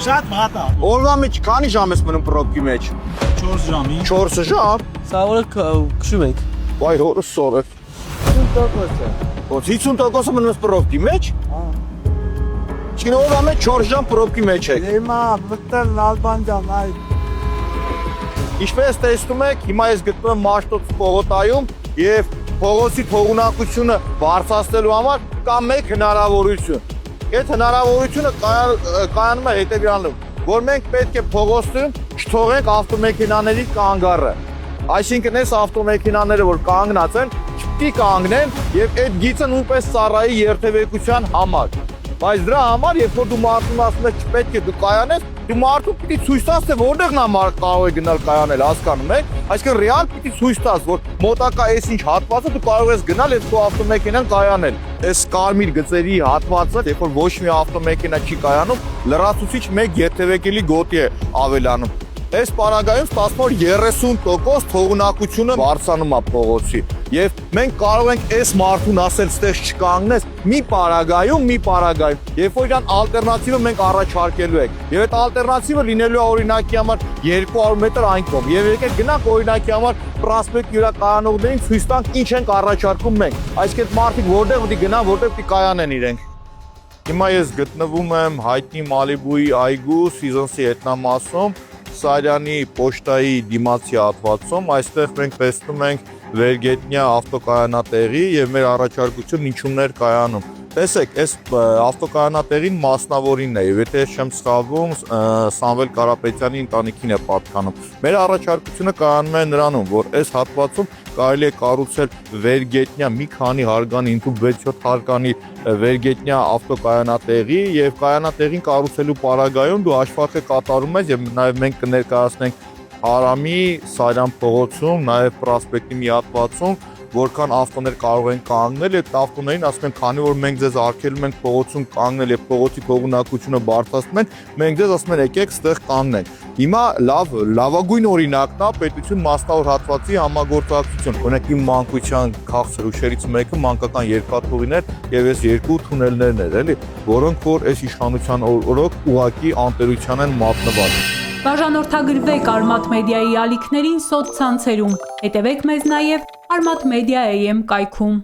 Շատ վատ է։ Օրվա մեջ քանի ժամ ես մնում պրոբկի մեջ։ 4 ժամի։ 4 ժամ։ Սա օրը քշում ենք։ Վայ հորս սորը։ 50%-ը։ Ո՞ց 50%-ը մնում ես պրոբկի մեջ։ Չինը օրվա մեջ 4 ժամ պրոբկի մեջ եք։ Հիմա վտել Լալբան ջան, այ Ինչպես տեսնում եք, հիմա ես գտնվում եմ Մաշտոց պողոտայում եւ փողոցի թողունակությունը բարձրացնելու համար կա մեկ հնարավորություն։ Այդ հնարավորությունը կայանում է հետեւյալում, որ մենք պետք է փողոցում չթողենք ավտոմեքենաների կանգառը։ Այսինքն այս ավտոմեքենաները, որ կանգնած են, չպետք է կանգնեն եւ այդ գիծը նույնպես ծառայի երթևեկության համար։ Բայց դրա համար, երբ որ դու մարդուն ասում ես չպետք է դու կայանես, դու մարդուն պիտի ցույց տաս, թե որտեղ նա կարող է գնալ կայանել, հասկանում եք։ Այսինքն ռեալ պիտի ցույց տաս, որ մոտակա այս ինչ հատվածը դու կարող ես գնալ եւ քո ավտոմեքենան կայանել։ Այս կարմիր գծերի հատվածը, երբ որ ոչ մի ավտոմեքենա չի կայանում, լրացուցիչ մեկ երթևեկելի գոտի է ավելանում։ Այս պարագայում ստացվում է 30% թողունակությունը բարձրանում է փողոցի։ Եվ մենք կարող ենք այս մարդուն ասել, ստեղ չկանգնես, մի պարագայում, երբ որ իրան ալտերնատիվը մենք առաջարկելու ենք։ Եվ այդ ալտերնատիվը լինելու է օրինակի համար 200 մետր այն կողմ։ Եվ եկեք գնանք օրինակի համար պրոսպեկտ յուրա կայանողներին ցույց տանք ինչ ենք առաջարկում մենք։ Այսինքն մարդիկ որտեղ պետք է գնան, որտեղ պետք է կայանեն իրենք։ Հիմա ես գտնվում եմ հայտնի Մալիբուի այգու Սիզոնսի ետնամասում, Սարյանի պոչտայի դիմացի հատվածում, այստեղ մենք տեսնում ենք վերգետնյա ավտոկայանատեղի եւ մեր առաջարկություն ինչումներ կայանում։ Տեսեք, այս ավտոկայանատեղին մասնավորինն է, եւ եթե ես չեմ սխալվում, Սամվել Կարապետյանի ընտանիքին է պատկանում։ Մեր առաջարկությունը կայանում է նրանում, որ այս հատվածում կարելի է կառուցել վերգետնյա մի քանի հարգանի, ինքու 6-7 հարգանի վերգետնյա ավտոկայանատեղի եւ կայանատեղին կառուցելու պարագայում դու հաշվարկը կատարում ես եւ նաեւ մենք կներկայացնենք Արամի Սարյան փողոցում, նաեւ պրոսպեկտի մի հատվածում որքան ավտոներ կարող են կանգնել, այդ ավտոներին ասում են, քանի որ մենք ձեզ արգելում ենք փողոցում կանգնել եւ փողոցի թողունակությունը բարձրացնում են, մենք ձեզ ասում ենք, եկեք ստեղ կանգնենք։ Հիմա լավագույն օրինակն է պետություն մասնավոր հատվածի համագործակցություն։ Օրինակ իմ մանկության քաղցր ուշերից մեկը մանկական երկաթուղին էր եւ այս երկու թունելներն էր, էլի, որոնք որ այս իշխանության օրոք ուղակի անտերության են մատնված։ Բաժանորդագրվեք Արմաթ մեդիայի ալիքներին սոցցանցերում։ Հետևեք մեզ նաև Արմաթ Մեդիա AM կայքում։